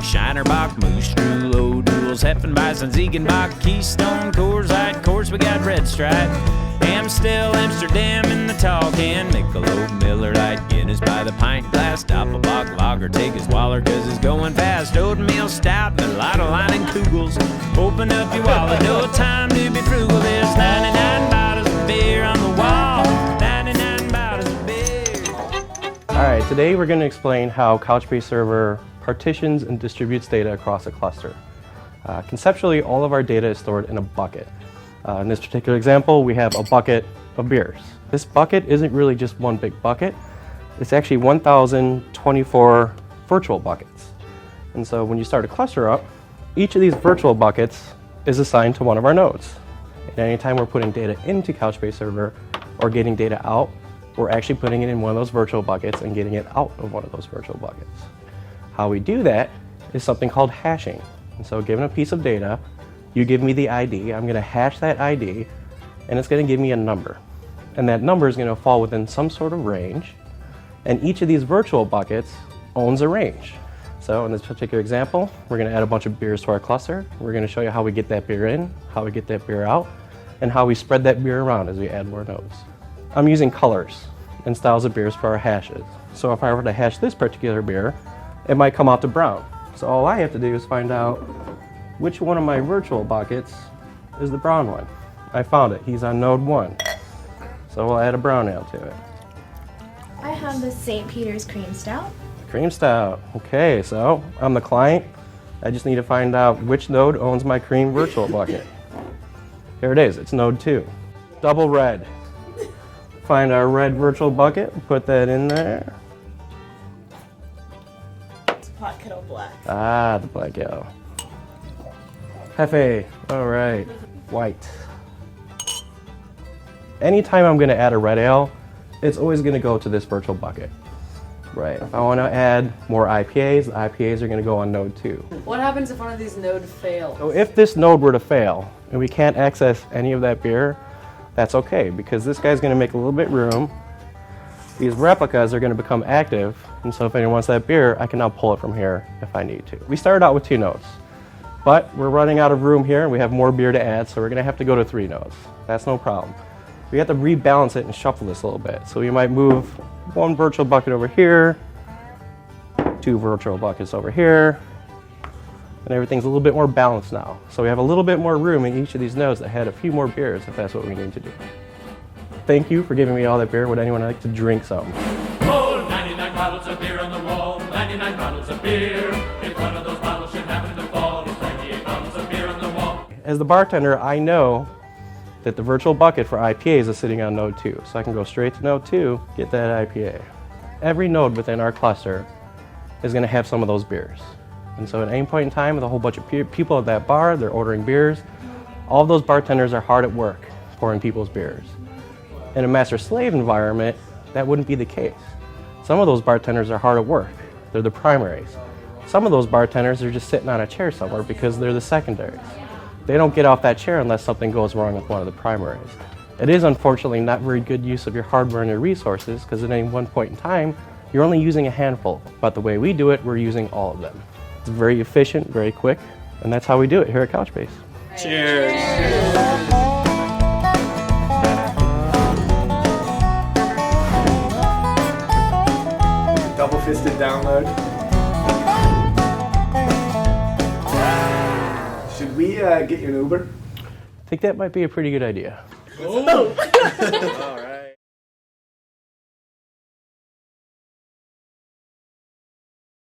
Shinerbach, Moose, Drew, O'Douls, Heffenbison, Ziegenbach, Keystone, Coors Light, of course we got Red Stripe, Amstel, Amsterdam in the tall can, Michelob, Miller Lite, Guinness by the pint glass, Doppelbock, Lager, take his Waller cause it's going fast, Oatmeal Stout, a lot of line and Kugels, open up your wallet, no time to be frugal, there's 99 bottles of beer on the wall, 99 bottles of beer. Alright, today we're going to explain how Couchbase Server partitions and distributes data across a cluster. Conceptually, all of our data is stored in a bucket. In this particular example, we have a bucket of beers. This bucket isn't really just one big bucket. It's actually 1,024 virtual buckets. And so when you start a cluster up, each of these virtual buckets is assigned to one of our nodes. And anytime we're putting data into Couchbase Server or getting data out, we're actually putting it in one of those virtual buckets and getting it out of one of those virtual buckets. How we do that is something called hashing. And so given a piece of data, you give me the ID, I'm going to hash that ID, and it's going to give me a number. And that number is going to fall within some sort of range, and each of these virtual buckets owns a range. So in this particular example, we're going to add a bunch of beers to our cluster. We're going to show you how we get that beer in, how we get that beer out, and how we spread that beer around as we add more nodes. I'm using colors and styles of beers for our hashes. So if I were to hash this particular beer, it might come out to brown. So all I have to do is find out which one of my virtual buckets is the brown one. I found it. He's on node 1. So we'll add a brown ale to it. I have the St. Peter's Cream Stout. Cream Stout. Okay, so I'm the client. I just need to find out which node owns my cream virtual bucket. Here it is. It's node 2. Double red. Find our red virtual bucket, put that in there. It's pot kettle black. Ah, the black ale. Hefe. All right. White. Anytime I'm going to add a red ale, it's always going to go to this virtual bucket. Right. If I want to add more IPAs, the IPAs are going to go on node 2. What happens if one of these nodes fails? So if this node were to fail and we can't access any of that beer, that's okay, because this guy's going to make a little bit room. These replicas are going to become active, and so if anyone wants that beer, I can now pull it from here if I need to. We started out with 2 nodes, but we're running out of room here and we have more beer to add, so we're going to have to go to 3 nodes. That's no problem. We have to rebalance it and shuffle this a little bit. So we might move 1 virtual bucket over here, 2 virtual buckets over here, and everything's a little bit more balanced now. So we have a little bit more room in each of these nodes that had a few more beers if that's what we need to do. Thank you for giving me all that beer. Would anyone like to drink some? Oh, 99 bottles of beer on the wall, 99 bottles of beer. If one of those bottles should happen to fall, there's 98 bottles of beer on the wall. As the bartender, I know that the virtual bucket for IPAs is sitting on node 2. So I can go straight to node 2, get that IPA. Every node within our cluster is going to have some of those beers. And so at any point in time with a whole bunch of people at that bar, they're ordering beers, all of those bartenders are hard at work pouring people's beers. In a master-slave environment, that wouldn't be the case. Some of those bartenders are hard at work. They're the primaries. Some of those bartenders are just sitting on a chair somewhere because they're the secondaries. They don't get off that chair unless something goes wrong with one of the primaries. It is unfortunately not very good use of your hardware and your resources because at any one point in time, you're only using a handful. But the way we do it, we're using all of them. It's very efficient, very quick, and that's how we do it here at Couchbase. Cheers. Double-fisted download. Should we get you an Uber? I think that might be a pretty good idea. All right.